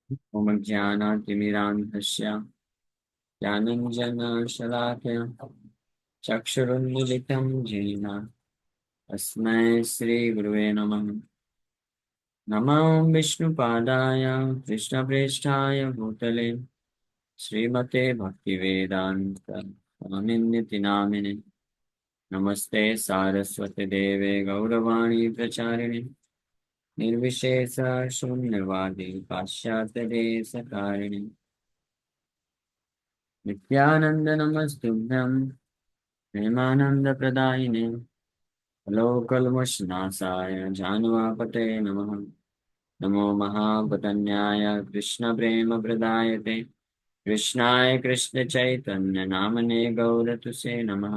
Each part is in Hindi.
ओम ज्ञानातिमिरान्धस्य ज्ञानञ्जनशलाकया चक्षुरुन्मिलितं येन तस्मै श्रीगुरुवे नमः। नमो विष्णुपादाय कृष्णप्रेष्ठाय भूतले श्रीमते भक्तिवेदान्त स्वामिन्निति नामिने। नमस्ते सारस्वती देवे गौरवाणी प्रचारिणे निर्विशेष शून्यवादी पाश्चात्यदेशकारिणे नित्यानंद नमस्तुभ्यं प्रेमानंदप्रदायिने लोकल्मषनाशाय जानवापते नमः। नमो महापतन्याय कृष्णप्रेमप्रदायते कृष्णाय कृष्णचैतन्य नामने गौरतुसे नमः।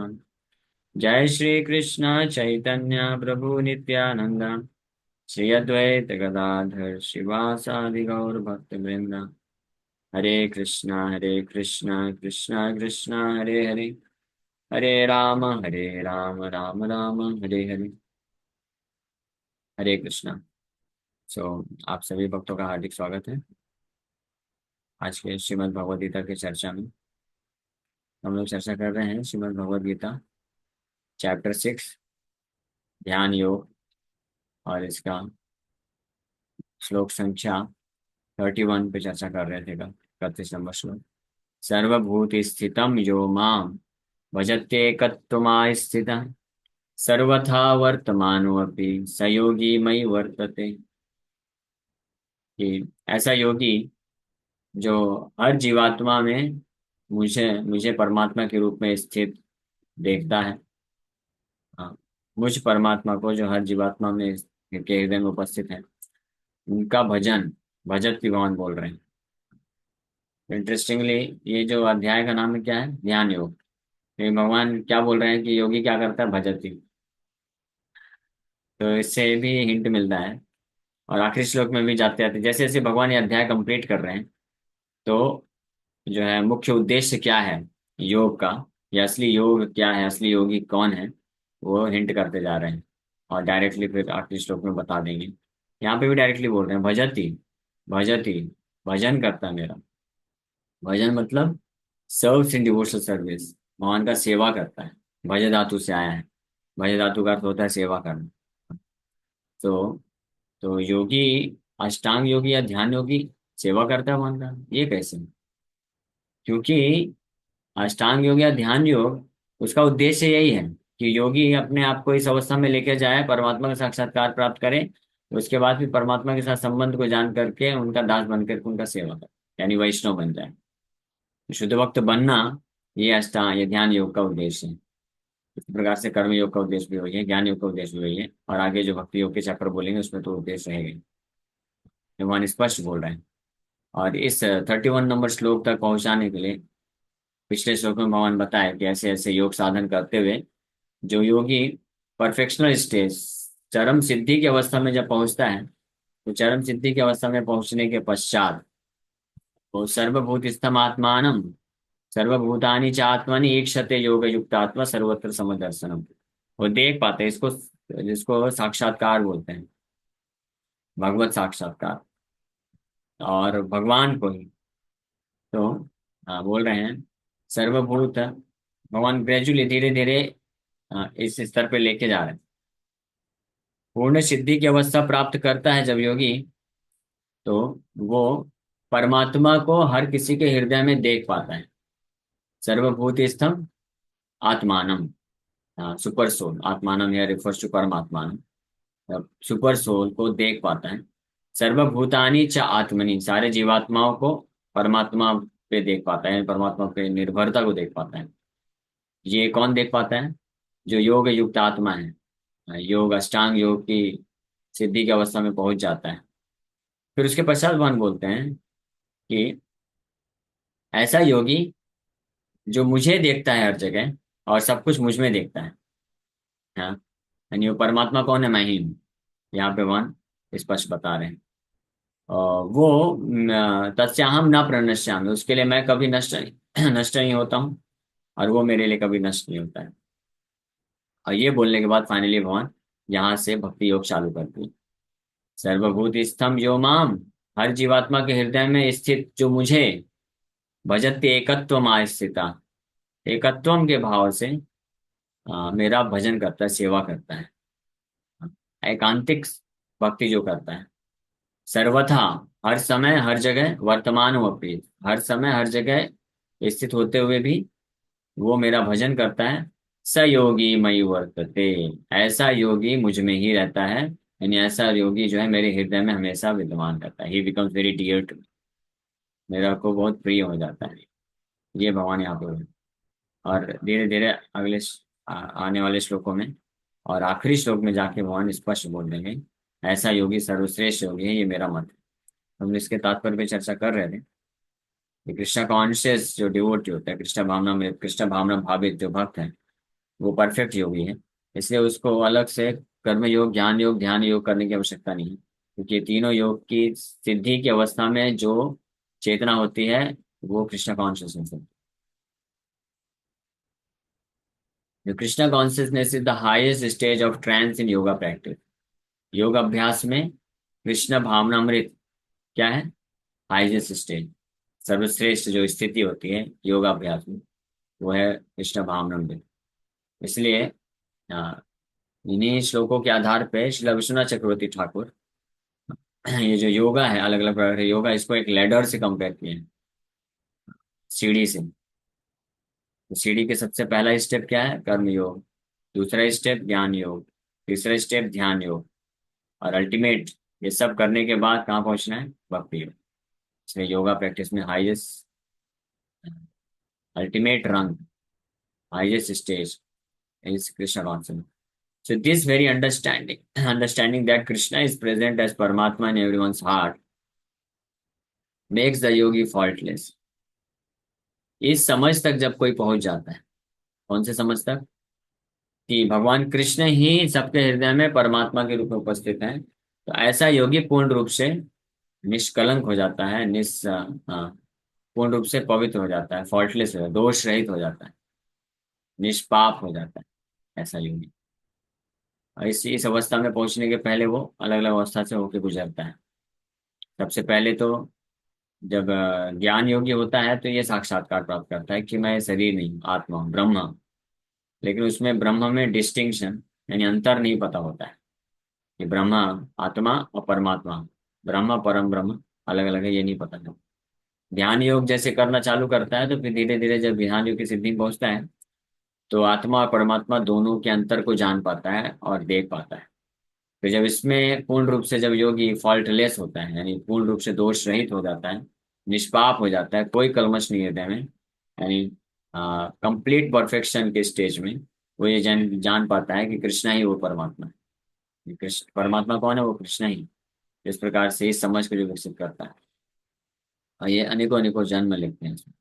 जय श्री कृष्ण चैतन्य प्रभु नित्यानंद श्री अद्वैत गदाधर शिवासादि गौर भक्त वृंद। हरे कृष्णा कृष्णा कृष्णा हरे हरे हरे राम राम राम हरे हरे। हरे कृष्णा। सो आप सभी भक्तों का हार्दिक स्वागत है आज के श्रीमद् भगवद गीता की चर्चा में। हम लोग चर्चा कर रहे हैं श्रीमद् भगवद गीता चैप्टर 6 ध्यान योग, और इसका श्लोक संख्या 31 पे चर्चा कर रहे थे कल। 31 नंबर श्लोक। सर्वभूत स्थितम यो माम भजत्येकत्वमाय स्थितः सर्वथा वर्तमानोऽपि स योगी मयि वर्तते। कि ऐसा योगी जो हर जीवात्मा में मुझे मुझे परमात्मा के रूप में स्थित देखता है। हाँ, मुझ परमात्मा को जो हर जीवात्मा में के हृदय में उपस्थित है, उनका भजन भजत की भगवान बोल रहे हैं। इंटरेस्टिंगली ये जो अध्याय का नाम है क्या है? ध्यान योग। ये भगवान क्या बोल रहे हैं कि योगी क्या करता है? भजती। तो इससे भी हिंट मिलता है। और आखिरी श्लोक में भी जाते जाते जैसे जैसे भगवान ये अध्याय कंप्लीट कर रहे हैं, तो जो है मुख्य उद्देश्य क्या है योग का, या असली योग क्या है, असली योगी कौन है, वो हिंट करते जा रहे हैं। और डायरेक्टली फिर आखिरी श्लोक में बता देंगे। यहाँ पे भी डायरेक्टली बोल रहे हैं भजती भजती, भजन करता है मेरा। भजन मतलब सर्व्स इन डिवोशनल सर्विस, भगवान का सेवा करता है। भज धातु से आया है। भज धातु का अर्थ होता है सेवा करना। तो योगी, अष्टांग योगी या ध्यान योगी सेवा करता है भगवान का, ये कैसे? क्योंकि अष्टांग योग या ध्यान योग, उसका उद्देश्य यही है कि योगी अपने आप को इस अवस्था में लेकर जाए, परमात्मा का साक्षात्कार प्राप्त करे, उसके बाद फिर परमात्मा के साथ संबंध को जान करके उनका दास बन करके उनका सेवा करे, यानी वैष्णव बन जाए। शुद्ध भक्त बनना, ये अष्टांग ये ध्यान योग का उद्देश्य है। इस प्रकार से कर्म योग का उद्देश्य भी वही है, ज्ञान योग का उद्देश्य भी वही है, और आगे जो भक्ति योग के चक्र बोलेंगे उसमें तो उद्देश्य रहेगा। भगवान स्पष्ट बोल रहे हैं। और इस 31 नंबर श्लोक तक पहुंचाने के लिए पिछले श्लोक में भगवान बताया कि ऐसे ऐसे योग साधन करते हुए जो योगी परफेक्शनल स्टेज, चरम सिद्धि की अवस्था में जब पहुंचता है, तो चरम सिद्धि की अवस्था में पहुंचने के पश्चात वो सर्वभूत स्थम आत्मानम सर्वभूतानि च आत्मनि ईक्षते योग युक्त आत्मा सर्वत्र समदर्शनम। वो देख पाते हैं इसको, जिसको साक्षात्कार बोलते हैं, भगवत साक्षात्कार, और भगवान को ही। तो हाँ, बोल रहे हैं सर्वभूत, भगवान ग्रेजुअली धीरे धीरे इस स्तर पे लेके जा रहे हैं। पूर्ण सिद्धि की अवस्था प्राप्त करता है जब योगी, तो वो परमात्मा को हर किसी के हृदय में देख पाता है। सर्वभूत स्थम आत्मानम, सुपर सोल आत्मानम या रिफर्स टू परमात्मान, सुपर सोल को देख पाता है। सर्वभूतानि च आत्मनि, सारे जीवात्माओं को परमात्मा पे देख पाता है, परमात्मा पे निर्भरता को देख पाता है। ये कौन देख पाता है? जो योग युक्त आत्मा है, योग अष्टांग योग की सिद्धि की अवस्था में पहुंच जाता है। फिर उसके पश्चात भगवान बोलते हैं कि ऐसा योगी जो मुझे देखता है हर जगह और सब कुछ मुझ में देखता है। हाँ, यानी वो परमात्मा कौन है? मैं ही हूँ। यहाँ पे भगवान स्पष्ट बता रहे हैं। वो तस्याहम न प्रणश्यामि, उसके लिए मैं कभी नष्ट नष्ट नहीं होता हूँ, और वो मेरे लिए कभी नष्ट नहीं होता है। और ये बोलने के बाद फाइनली भगवान यहाँ से भक्ति योग चालू करती है। सर्वभूत स्थम यो माम हर जीवात्मा के हृदय में स्थित जो मुझे भजते एकत्व स्थिता, एकत्वम के भाव से मेरा भजन करता है, सेवा करता है, एकांतिक भक्ति जो करता है, सर्वथा, हर समय हर जगह, वर्तमान अपि, हर समय हर जगह स्थित होते हुए भी वो मेरा भजन करता है। स योगी मयि वर्तते, ऐसा योगी मुझ में ही रहता है, यानी ऐसा योगी जो है मेरे हृदय में हमेशा विद्यमान रहता है। He becomes very dear to, मेरा को बहुत प्रिय हो जाता है। ये भगवान यहाँ पे है। और धीरे धीरे अगले आने वाले श्लोकों में और आखिरी श्लोक में जाके भगवान स्पष्ट बोल देंगे, ऐसा योगी सर्वश्रेष्ठ योगी है, ये मेरा मत है। हम इसके तात्पर्य पे चर्चा कर रहे थे कि कृष्णा कॉन्शियस जो डिवोटी होता है, कृष्ण भावना में, कृष्ण भावना भावित जो भक्त है, वो परफेक्ट योगी है। इसलिए उसको अलग से कर्म योग, ज्ञान योग, ध्यान योग करने की आवश्यकता नहीं है, क्योंकि ये तीनों योग की सिद्धि की अवस्था में जो चेतना होती है वो कृष्ण कॉन्शियसनेस है। जो Krishna consciousness is the highest stage of trance in yoga practice. योग अभ्यास में कृष्ण भावनामृत क्या है? हाईएस्ट स्टेज, सर्वश्रेष्ठ जो स्थिति होती है योगाभ्यास में, वो है कृष्ण भावनामृत। इसलिए अ, इन्हीं श्लोकों के आधार पे श्रील विश्वनाथ चक्रवर्ती ठाकुर ये जो योगा है, अलग अलग प्रकार के योगा, इसको एक लैडर से कंपेयर किए हैं, सीढ़ी से। तो सीढ़ी के सबसे पहला स्टेप क्या है? कर्म योग। दूसरा स्टेप ज्ञान योग। तीसरा स्टेप ध्यान योग। और अल्टीमेट ये सब करने के बाद कहाँ पहुंचना है? भक्ति योग। इसलिए योगा प्रैक्टिस में हाईएस्ट, अल्टीमेट रंग, highest stage is Krishna consciousness. So this very understanding that Krishna is present as Paramatma in everyone's heart makes the yogi faultless. इस समझ तक जब कोई पहुंच जाता है, कौन से समझ तक? कि भगवान कृष्ण ही सबके हृदय में परमात्मा के रूप में उपस्थित है, तो ऐसा योगी पूर्ण रूप से निष्कलंक हो जाता है, पूर्ण रूप से पवित्र हो जाता है, फॉल्टलेस हो जाता है, दोष रहित हो जाता है, निष्पाप हो जाता है ऐसा योगी। और इस अवस्था में पहुंचने के पहले वो अलग अलग अवस्था से होकर गुजरता है। सबसे पहले तो जब ज्ञान योगी होता है तो ये साक्षात्कार प्राप्त करता है कि मैं शरीर नहीं हूँ, आत्मा हूँ, ब्रह्म हूँ। लेकिन उसमें ब्रह्म में डिस्टिंक्शन यानी अंतर नहीं पता होता है कि ब्रह्म, आत्मा और परमात्मा, ब्रह्म परम ब्रह्म अलग अलग है, ये नहीं पता है। ध्यान योग जैसे करना चालू करता है तो फिर धीरे धीरे जब ध्यान योग की सिद्धि में पहुंचता है तो आत्मा और परमात्मा दोनों के अंतर को जान पाता है और देख पाता है। तो जब इसमें पूर्ण रूप से जब योगी फॉल्टलेस होता है, यानी पूर्ण रूप से दोष रहित हो जाता है, निष्पाप हो जाता है, कोई कलमश नहीं हृदय में, यानी कंप्लीट परफेक्शन के स्टेज में, वो ये जान पाता है कि कृष्णा ही वो परमात्मा है। ये कृष्ण परमात्मा कौन है? वो कृष्णा ही। इस प्रकार से इस समझ को जो विकसित करता है, और ये अनेकों अनेकों जन्म लेते हैं इसमें।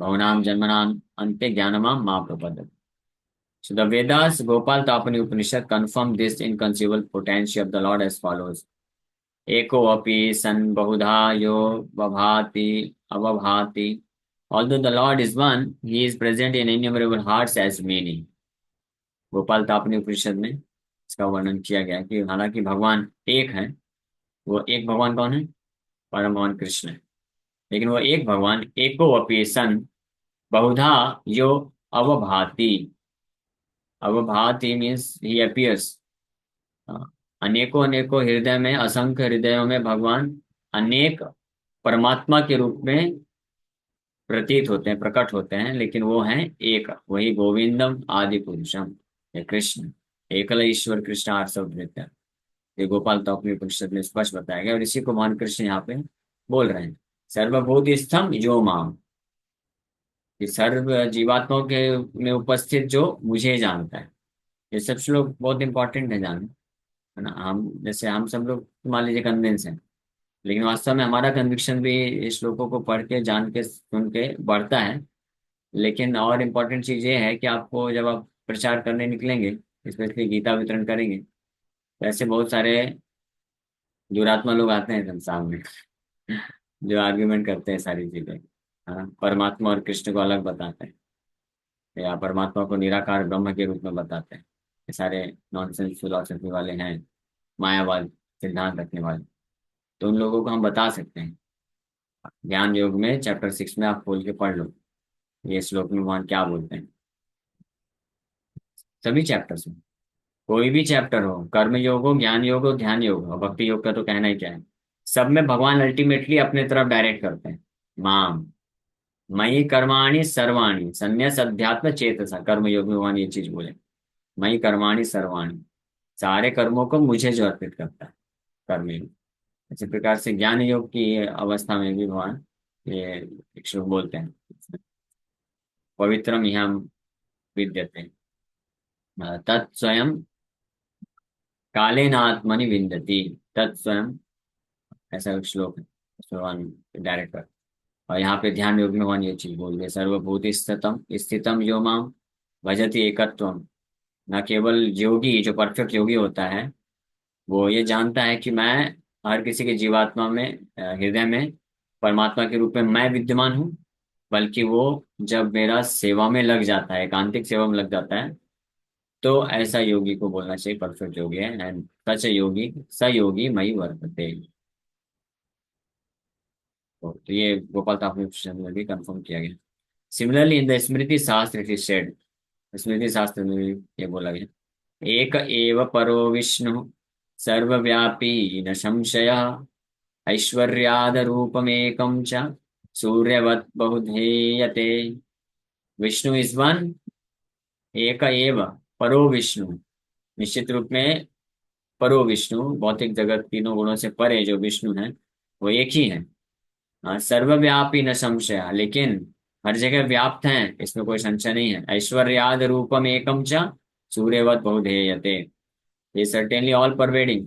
बहुनाम जन्मनाम अन्ते ज्ञानमाम मां प्रपद्यते। So the Vedas, Gopal Tapani Upanishad, confirm this inconceivable potency of the Lord as follows. एको अपि सन बहुधा यो vabhati avabhati. Although the Lord is one, he is present in innumerable hearts as many. Gopal Tapani उपनिषद में इसका वर्णन किया गया कि हालांकि भगवान एक है, वो एक भगवान कौन है? परम भगवान कृष्ण है। लेकिन वो एक भगवान एको अपि सन बहुधा यो अवभाति, अवभाति मीन्स ही अपीयर्स, अनेकों अनेकों हृदय में, असंख्य हृदयों में भगवान अनेक परमात्मा के रूप में प्रतीत होते हैं, प्रकट होते हैं, लेकिन वो हैं एक, वही गोविंदम आदि पुरुषम, ये कृष्ण एकल ईश्वर कृष्ण आर्षवृत्य। ये गोपाल तौकमी उपनिषद में स्पष्ट बताया गया और इसी को भगवान कृष्ण यहाँ पे बोल रहे हैं। सर्वभूत स्थम जो माम, कि सर्व जीवात्माओं के में उपस्थित जो मुझे जानता है। ये सब श्लोक बहुत इंपॉर्टेंट है जानना, है ना। हम जैसे हम सब लोग मान लीजिए कन्विंस हैं, लेकिन वास्तव में हमारा कन्विक्शन भी इस श्लोकों को पढ़ के, जान के, सुन के बढ़ता है। लेकिन और इम्पोर्टेंट चीज़ ये है कि आपको जब आप प्रचार करने निकलेंगे, स्पेशली गीता वितरण करेंगे, तो ऐसे बहुत सारे दुरात्मा लोग आते हैं संसार में जो आर्ग्यूमेंट करते हैं सारी चीजें, हाँ, परमात्मा और कृष्ण को अलग बताते हैं, या परमात्मा को निराकार ब्रह्म के रूप में बताते हैं। ये सारे नॉनसेंस फिलोसफी वाले हैं, मायावाद सिद्धांत रखने वाले। तो उन लोगों को हम बता सकते हैं। ज्ञान योग में चैप्टर 6 में आप खोल के पढ़ लो, ये श्लोक में भगवान क्या बोलते हैं। सभी चैप्टर्स में, कोई भी चैप्टर हो, कर्म योग हो, ज्ञान योग हो, ध्यान योग हो, भक्ति योग का तो कहना ही क्या है, सब में भगवान अल्टीमेटली अपने तरफ डायरेक्ट करते हैं। माम मयि कर्माणि सर्वाणि संन्यास अध्यात्म चेतसा, कर्म योग में भगवान ये चीज बोले, मयि कर्माणि सर्वाणि, सारे कर्मों को मुझे जो अर्पित करता है, कर्म योग। इसी प्रकार से ज्ञान योग की अवस्था में भी भगवान ये एक श्लोक बोलते हैं, पवित्रम यहाँ विद्यते तत्स्वयं कालेन आत्मनि विन्दति, तत्स्वयं, ऐसा एक श्लोक है, उसमें भगवान डायरेक्ट कर। और यहाँ पे ध्यान योग में भगवान ये चीज बोल दिया, सर्वभूति स्थितम स्थितम यो माम भजति एकत्वम। न केवल योगी, जो परफेक्ट योगी होता है, वो ये जानता है कि मैं हर किसी के जीवात्मा में, हृदय में परमात्मा के रूप में मैं विद्यमान हूँ, बल्कि वो जब मेरा सेवा में लग जाता है, एकांतिक सेवा में लग जाता है, तो ऐसा योगी को बोलना चाहिए परफेक्ट योगी है। एंड सच योगी स योगी मई वर्तते। तो ये गोपाल तापनी उपनिषद में भी कंफर्म किया गया। सिमिलरली इन द स्मृति शास्त्र इट इज सेड, स्मृति शास्त्र में भी ये बोला गया, एक एव परो विष्णु सर्वव्यापी न संशय ऐश्वर्याद रूपमेकं च सूर्यवत् बहुधेयते। विष्णु इज वन, एक एव परो विष्णु, निश्चित रूप में परो विष्णु, भौतिक जगत तीनों गुणों से परे जो विष्णु है वो एक ही है। हाँ, सर्वव्यापी न संशय, लेकिन हर जगह व्याप्त हैं, इसमें कोई संशय नहीं है। ऐश्वर्याद रूपम एकम च सूर्यवत बहुधेयते, he is certainly all pervading.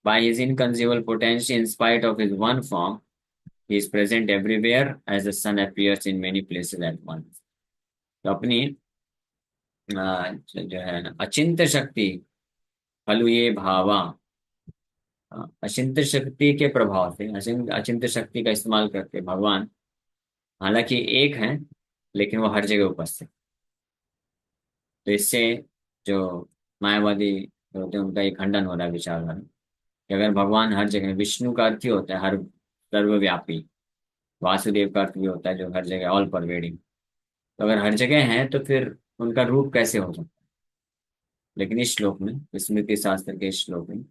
By his inconceivable potency, in spite of his one form, he is present everywhere as the sun appears in many places at once. तो अपनी जो है ना अचिंत्य शक्ति, खलु ये भावा, अचिंत्य शक्ति के प्रभाव से, अचिंत्य शक्ति का इस्तेमाल करके भगवान हालांकि एक है, लेकिन वो हर जगह उपस्थित। तो इससे जो मायावादी होते हैं उनका ये खंडन हो रहा है विचारधारा कि अगर भगवान हर जगह, विष्णु का अर्थ ही होता है हर, सर्वव्यापी, वासुदेव का अर्थ भी होता है जो हर जगह, ऑल परवेडिंग। तो अगर हर जगह है तो फिर उनका रूप कैसे हो सकता है। लेकिन इस श्लोक में, स्मृति शास्त्र के इस श्लोक में,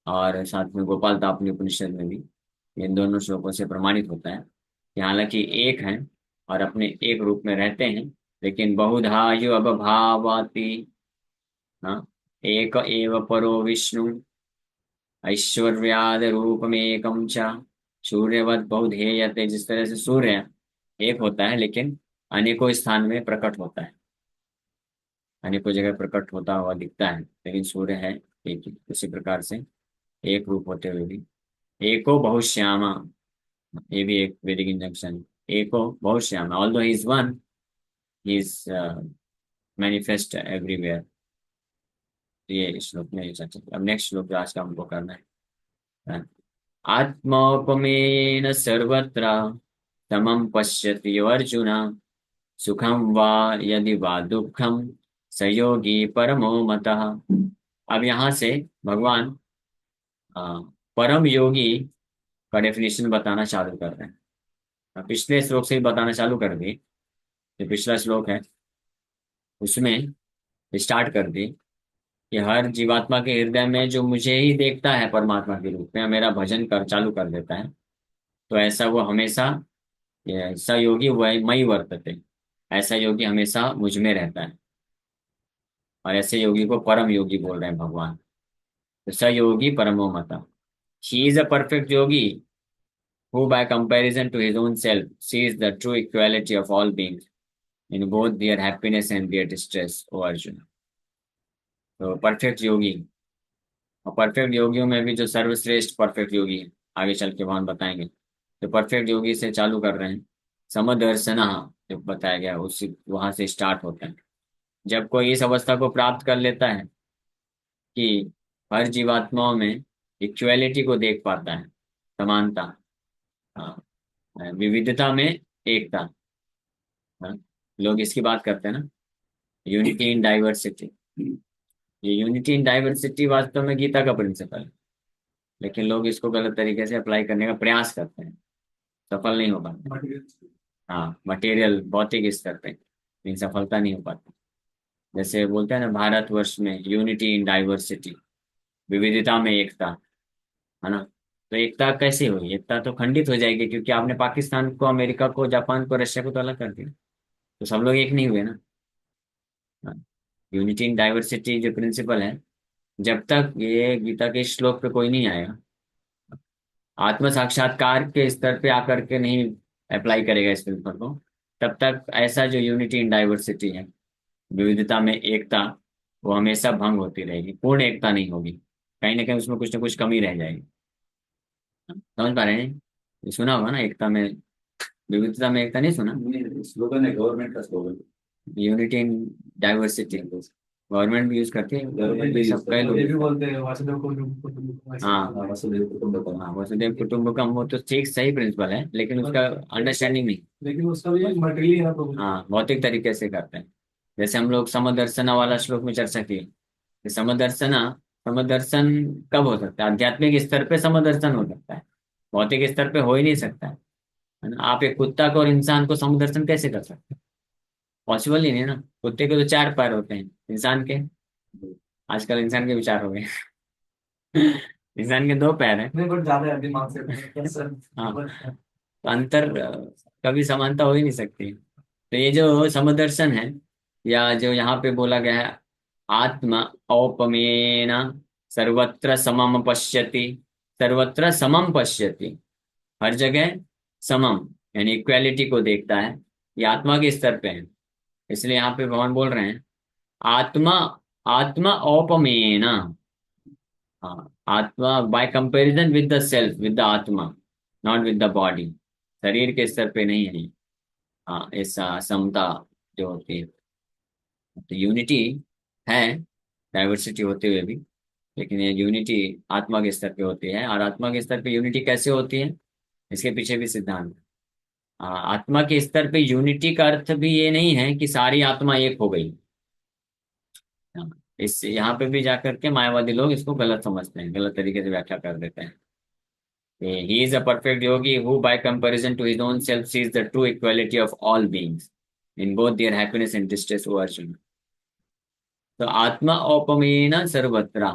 और साथ में गोपाल तापनी उपनिषद में भी इन दोनों श्लोकों से प्रमाणित होता है कि हालांकि एक हैं और अपने एक रूप में रहते हैं, लेकिन बहुधायु अभावाति, हाँ, एक एव परो विष्णु ऐश्वर्याद रूपमेकं च सूर्यवत बहुधेयते। जिस तरह से सूर्य एक होता है लेकिन अनेकों स्थान में प्रकट होता है, अनेकों जगह प्रकट होता हुआ दिखता है, लेकिन सूर्य है एक ही। उसी प्रकार से एक रूप होते हुए भी एको बहुश्यामा, ये भी एक वैदिक इंजंक्शन, एको बहुश्यामा, although he is one, he is manifest everywhere. ये श्लोक में चर्चा। अब नेक्स्ट श्लोक जो आज का हमको करना है, आत्मौपमेन सर्वत्र समं पश्यति अर्जुन सुखम वा यदि वा दुखम स योगी परमो मतः। अब यहाँ से भगवान अ, परम योगी का डेफिनेशन बताना चालू कर रहे हैं। पिछले श्लोक से ही बताना चालू कर दी, जो पिछला श्लोक है उसमें स्टार्ट कर दी कि हर जीवात्मा के हृदय में जो मुझे ही देखता है परमात्मा के रूप में, मेरा भजन कर चालू कर देता है, तो ऐसा वो हमेशा, ये स योगी वही मई वर्तते, ऐसा योगी हमेशा मुझ में रहता है। और ऐसे योगी को परम योगी बोल रहे हैं भगवान। तो स योगी परमो मता, he is a perfect Yogi who by comparison to his own self sees the true equality of all beings in both their happiness and their distress, O Arjuna। तो परफेक्ट योगी, और परफेक्ट योगियों में भी जो सर्वश्रेष्ठ परफेक्ट योगी है, आगे चल के भगवान बताएंगे। तो परफेक्ट योगी से चालू कर रहे हैं, समदर्शना जो बताया गया उसी वहां से स्टार्ट होता है। जब कोई इस अवस्था को प्राप्त कर लेता है कि हर जीवात्माओं में इक्वलिटी को देख पाता है, समानता, हाँ, विविधता में एकता, हाँ, लोग इसकी बात करते हैं ना, यूनिटी इन डाइवर्सिटी। ये यूनिटी इन डाइवर्सिटी वास्तव में गीता का प्रिंसिपल है, लेकिन लोग इसको गलत तरीके से अप्लाई करने का प्रयास करते हैं, सफल नहीं हो पाते। हाँ, मटेरियल भौतिक स्तर पे, लेकिन सफलता नहीं हो पाती। जैसे बोलते हैं ना, भारतवर्ष में यूनिटी इन डाइवर्सिटी, विविधता में एकता, है ना। तो एकता कैसे हुई? एकता तो खंडित हो जाएगी, क्योंकि आपने पाकिस्तान को, अमेरिका को, जापान को, रशिया को तो अलग कर दिया, तो सब लोग एक नहीं हुए ना। यूनिटी इन डाइवर्सिटी जो प्रिंसिपल है, जब तक ये गीता के श्लोक पे कोई नहीं आएगा, आत्म साक्षात्कार के स्तर पे आकर के नहीं अप्लाई करेगा इस प्रिंसिपल को, तब तक ऐसा जो यूनिटी इन डाइवर्सिटी है, विविधता में एकता, वो हमेशा भंग होती रहेगी, पूर्ण एकता नहीं होगी, कहीं ना कहीं उसमें कुछ ना कुछ कमी रह जाएगी। समझ पा रहे हैं? ये सुना होगा ना, एकता में, विविधता में एकता, नहीं सुना? स्लोगन है गवर्नमेंट का slogan. Unity in diversity, government भी यूज करती है, गवर्नमेंट भी सब कई लोग। ये भी बोलते हैं वासुदेव कुटुंबकम। हाँ, हाँ वासुदेव कुटुंबकम। हाँ, वसुदेव कुटुंबकम, वो तो ठीक सही प्रिंसिपल है, लेकिन उसका अंडरस्टैंडिंग नहीं। लेकिन उसका भी मटेरियल है ना तो। हाँ, भौतिक तरीके से करते हैं। जैसे हम लोग समदर्शना वाला श्लोक में चर्चा की कि समदर्शना, समदर्शन कब हो सकता है? आध्यात्मिक स्तर पे समदर्शन हो सकता है, भौतिक स्तर पे हो ही नहीं सकता है ना। आप एक कुत्ता को और इंसान को समदर्शन कैसे कर सकते हैं? पॉसिबल ही नहीं ना। कुत्ते के तो चार पैर होते हैं, इंसान के, आजकल इंसान के विचार हो गए। इंसान के दो पैर हैं। नहीं बट ज्यादा है दिमाग से सर। हाँ, तो अंतर कभी समानता हो ही नहीं सकती। तो ये जो समदर्शन है, या जो यहाँ पे बोला गया है, आत्मा औपमेन सर्वत्र समम पश्यति, सर्वत्र समम पश्यति, हर जगह समम, यानी इक्वालिटी को देखता है। ये आत्मा के स्तर पे है, इसलिए यहाँ पे भगवान बोल रहे हैं आत्मा, आत्मा औपमेन, हाँ, आत्मा bye comparison with the self, with the आत्मा, नॉट विद द बॉडी, शरीर के स्तर पे नहीं है। हाँ, ऐसा समता जो होती है, तो यूनिटी है डाइवर्सिटी होते हुए भी, लेकिन ये यूनिटी आत्मा के स्तर पे होती है। और आत्मा के स्तर पे यूनिटी कैसे होती है, इसके पीछे भी सिद्धांत है। आत्मा के स्तर पे यूनिटी का अर्थ भी ये नहीं है कि सारी आत्मा एक हो गई। हाँ, इस यहाँ पे भी जाकर के मायावादी लोग इसको गलत समझते हैं, गलत तरीके से व्याख्या कर देते हैं। He is a perfect yogi who, by comparison to his own self, sees the true equality of all beings in both their happiness and distress, O Arjuna. तो आत्मा औपमेन सर्वत्र,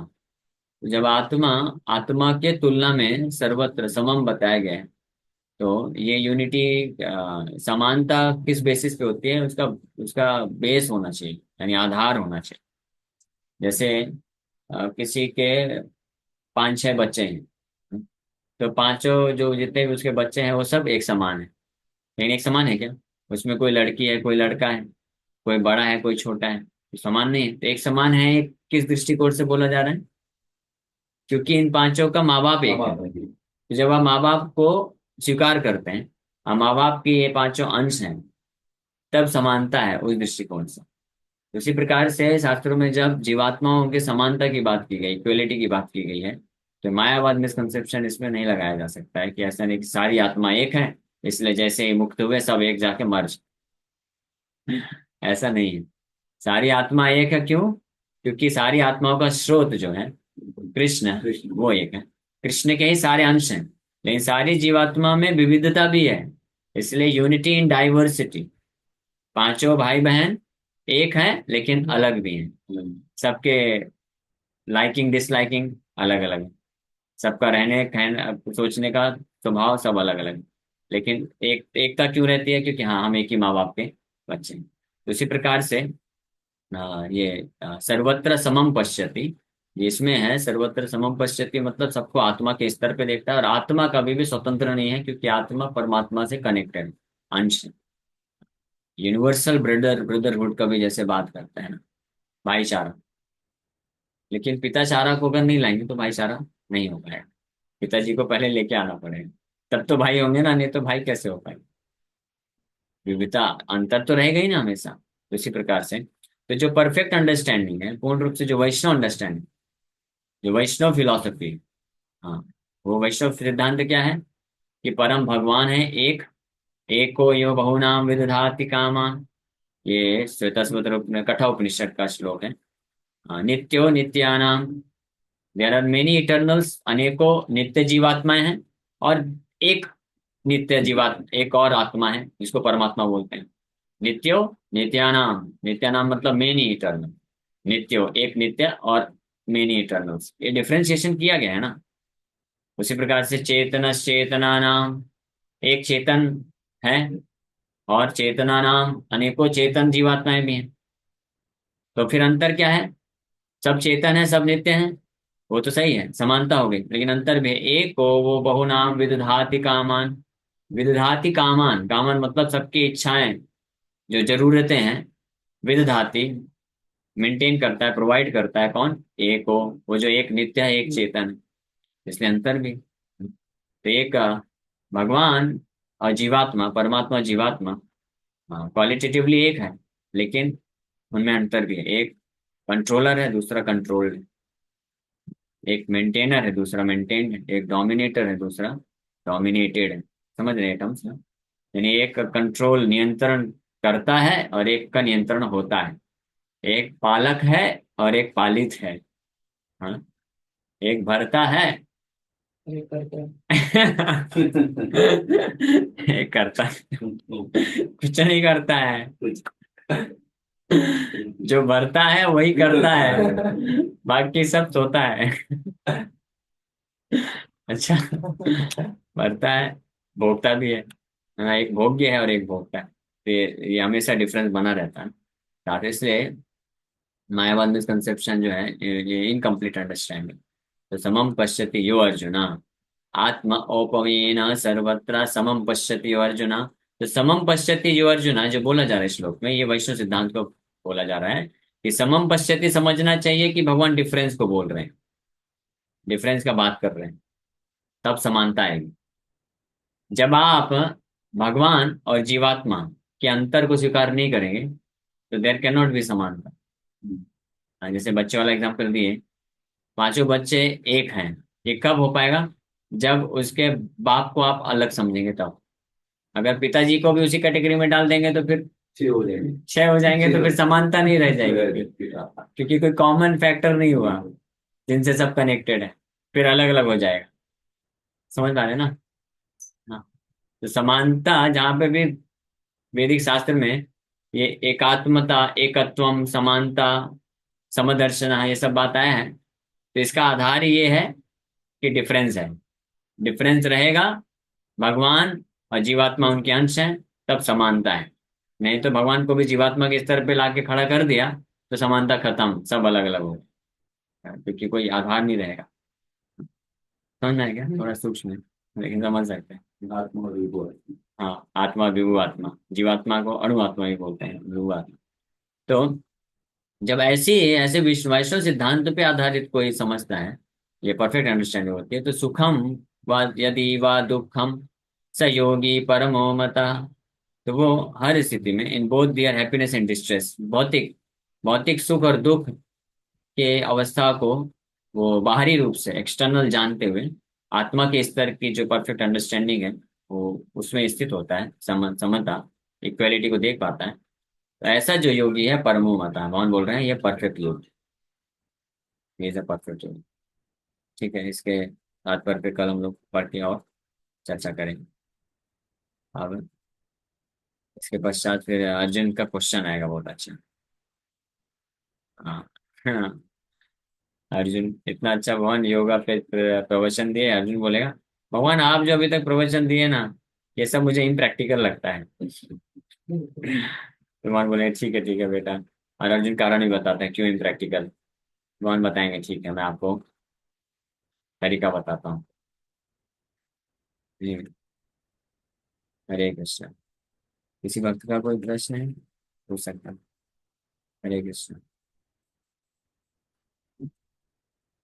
जब आत्मा, आत्मा के तुलना में सर्वत्र समम बताया गया है, तो ये यूनिटी, समानता किस बेसिस पे होती है? उसका, उसका बेस होना चाहिए, यानी आधार होना चाहिए। जैसे किसी के पांच छह बच्चे हैं, तो पांचों जो जितने भी उसके बच्चे हैं वो सब एक समान है, लेकिन एक समान है क्या? उसमें कोई लड़की है, कोई लड़का है, कोई बड़ा है, कोई छोटा है, तो समान नहीं है। तो एक समान है, एक किस दृष्टिकोण से बोला जा रहा है? क्योंकि इन पांचों का माँ बाप एक है। तो जब आप माँ बाप को स्वीकार करते हैं, और माँ बाप के ये पांचों अंश हैं, तब समानता है उस दृष्टिकोण से। उसी प्रकार से शास्त्रों में जब जीवात्माओं के समानता की बात की गई, इक्वलिटी की बात की गई है, तो मायावाद मिसकंसेप्शन इसमें नहीं लगाया जा सकता है कि ऐसा नहीं कि सारी आत्मा एक है, इसलिए जैसे ही मुक्त हुए सब एक जाके मर्ज, ऐसा नहीं है। सारी आत्मा एक है, क्यों? क्योंकि सारी आत्माओं का स्रोत जो है कृष्ण, वो एक है। कृष्ण के ही सारे अंश हैं, लेकिन सारी जीवात्मा में विविधता भी है, इसलिए यूनिटी इन डाइवर्सिटी। पांचों भाई बहन एक हैं, लेकिन अलग भी हैं। सबके लाइकिंग डिसलाइकिंग अलग अलग है, सबका रहने कहने सोचने का स्वभाव सब अलग अलग है, लेकिन एक एकता क्यों रहती है? क्योंकि हाँ, हम एक ही माँ बाप के बच्चे हैं। तो इसी प्रकार से ये सर्वत्र समम पश्यति, ये इसमें है सर्वत्र समम पश्यति, मतलब सबको आत्मा के स्तर पे देखता है, और आत्मा कभी भी स्वतंत्र नहीं है, क्योंकि आत्मा परमात्मा से कनेक्टेड है, अंश है। यूनिवर्सल ब्रदरहुड का भी जैसे बात करते हैं ना, भाईचारा, लेकिन पिताचारा को अगर नहीं लाएंगे तो भाईचारा नहीं हो पाएगा। पिताजी को पहले लेके आना पड़ेगा, तब तो भाई होंगे ना, नहीं तो भाई कैसे हो पाएगा? विविधता, अंतर तो रहेगा ही ना हमेशा। तो इसी प्रकार से, तो जो परफेक्ट अंडरस्टैंडिंग है, पूर्ण रूप से जो वैष्णव अंडरस्टैंडिंग, जो वैष्णव फिलॉसफी, हाँ, वो वैष्णव सिद्धांत क्या है? कि परम भगवान है एक, एको यो बहुनाम विदधाति कामान, ये श्वेतस्वतर कठोपनिषद का श्लोक है। नित्यो नित्यानाम, देयर आर मेनी इटर्नल्स, अनेकों नित्य जीवात्माएं हैं, और एक नित्य जीवात्मा, एक और आत्मा है जिसको परमात्मा बोलते हैं। नित्यो नित्यानाम, नित्यानाम मतलब मेनी इटर्नल। नित्यो एक नित्य, और मेनी इटर्नल्स, ये डिफरेंशिएशन किया गया है ना। उसी प्रकार से चेतन चेतना नाम, एक चेतन है, और चेतना नाम अनेकों चेतन जीवात्माएं भी हैं। तो फिर अंतर क्या है? सब चेतन है, सब नित्य हैं, वो तो सही है, समानता हो गई, लेकिन अंतर भी है। एक को वो बहुनाम विदधाति कामान, विदधाति कामान, कामान मतलब सबकी इच्छाएं, जो जरूरतें हैं, विदधाति मेंटेन करता है, प्रोवाइड करता है, कौन? एक को, वो जो एक नित्य है, एक चेतन है, इसलिए अंतर भी। तो एक भगवान और जीवात्मा, परमात्मा जीवात्मा, क्वालिटेटिवली एक है, लेकिन उनमें अंतर भी है। एक कंट्रोलर है, दूसरा कंट्रोल्ड है। एक मेंटेनर है, दूसरा मेंटेन्ड है। एक डोमिनेटर है, दूसरा डोमिनेटेड है। समझ रहे हैं टर्म्स ना? यानी एक कंट्रोल, नियंत्रण करता है, और एक का नियंत्रण होता है। एक पालक है, और एक पालित है। हाँ, एक भरता है। ये करके एक करता है। कुछ नहीं करता है, जो भरता है वही करता है, बाकी सब सोता है। अच्छा, भरता है, भोगता भी है। हाँ, एक भोग्य है और एक भोगता है, तो ये हमेशा डिफरेंस बना रहता है। साथ ही इसलिए मायावाद मिसकंसेप्शन जो है, ये इनकम्प्लीट अंडरस्टैंडिंग। तो समम पश्यति यो अर्जुना, आत्मा औपमेन सर्वत्र समम पश्यति यो अर्जुना। तो समम पश्यति यो अर्जुना जो बोला जा रहा है श्लोक में, ये वैष्णव सिद्धांत को बोला जा रहा है कि समम पश्यति समझना चाहिए कि भगवान डिफरेंस को बोल रहे हैं, डिफरेंस का बात कर रहे हैं, तब समानता आएगी। जब आप भगवान और जीवात्मा के अंतर को स्वीकार नहीं करेंगे, तो देर कैन नॉट बी समानता। जैसे बच्चे वाला एग्जांपल दिए, पांचों बच्चे एक हैं, ये कब हो पाएगा? जब उसके बाप को आप अलग समझेंगे तब। अगर पिताजी को भी उसी कैटेगरी में डाल देंगे तो फिर छह हो जाएंगे। छह हो जाएंगे, तो फिर समानता नहीं रह जाएगी, हाँ। क्योंकि कोई कॉमन फैक्टर नहीं हुआ जिनसे सब कनेक्टेड है, फिर अलग अलग हो जाएगा। समझ पा रहे हैं ना? हाँ। तो समानता जहाँ पे भी वैदिक शास्त्र में ये एकात्मता, एकत्वम, समानता, समदर्शन, ये सब बात आया है, तो इसका आधार ये है कि डिफरेंस है। डिफरेंस रहेगा, भगवान और जीवात्मा उनके अंश हैं, तब समानता है। नहीं तो भगवान को भी जीवात्मा के स्तर पे लाके खड़ा कर दिया, तो समानता खत्म, सब अलग अलग हो गया, क्योंकि कोई आधार नहीं रहेगा। समझ में आएगा? थोड़ा सूक्ष्म है, लेकिन समझ सकते हैं। आत्मा और ईगो है। हाँ, आत्मा विभु आत्मा, जीवात्मा को अणु आत्मा भी बोलते हैं, विभु आत्मा। तो जब ऐसे ऐसे वैष्णव सिद्धांत पे आधारित कोई समझता है, ये परफेक्ट अंडरस्टैंडिंग होती है, तो सुखम व यदि व दुखम स योगी परमो मता। तो वो हर स्थिति में, in both their happiness and distress, भौतिक भौतिक सुख और दुख के अवस्था को वो बाहरी रूप से, एक्सटर्नल जानते हुए, आत्मा के स्तर की जो परफेक्ट अंडरस्टैंडिंग है, वो उसमें स्थित होता है, समता, इक्वेलिटी को देख पाता है। तो ऐसा जो योगी है परमो मता, भगवान बोल रहे हैं ये परफेक्ट योगी, ये इज अ परफेक्ट योगी। ठीक है, इसके तात्पर्य पे कल हम लोग पढ़ के और चर्चा करेंगे। अब इसके पश्चात फिर अर्जुन का क्वेश्चन आएगा, बहुत अच्छा। हाँ। हाँ, अर्जुन इतना अच्छा भगवान योगा पे प्रवचन दिए, अर्जुन बोलेगा भगवान आप जो अभी तक प्रवचन दिए ना, ये सब मुझे इम्प्रैक्टिकल लगता है। भगवान बोले ठीक है बेटा, और अर्जुन कारण भी बताते हैं क्यों इम्प्रैक्टिकल। भगवान बताएंगे, ठीक है, मैं आपको तरीका बताता हूँ। जी, हरे कृष्ण। किसी भक्त का कोई प्रश्न है, पूछ सकता है। हरे कृष्ण।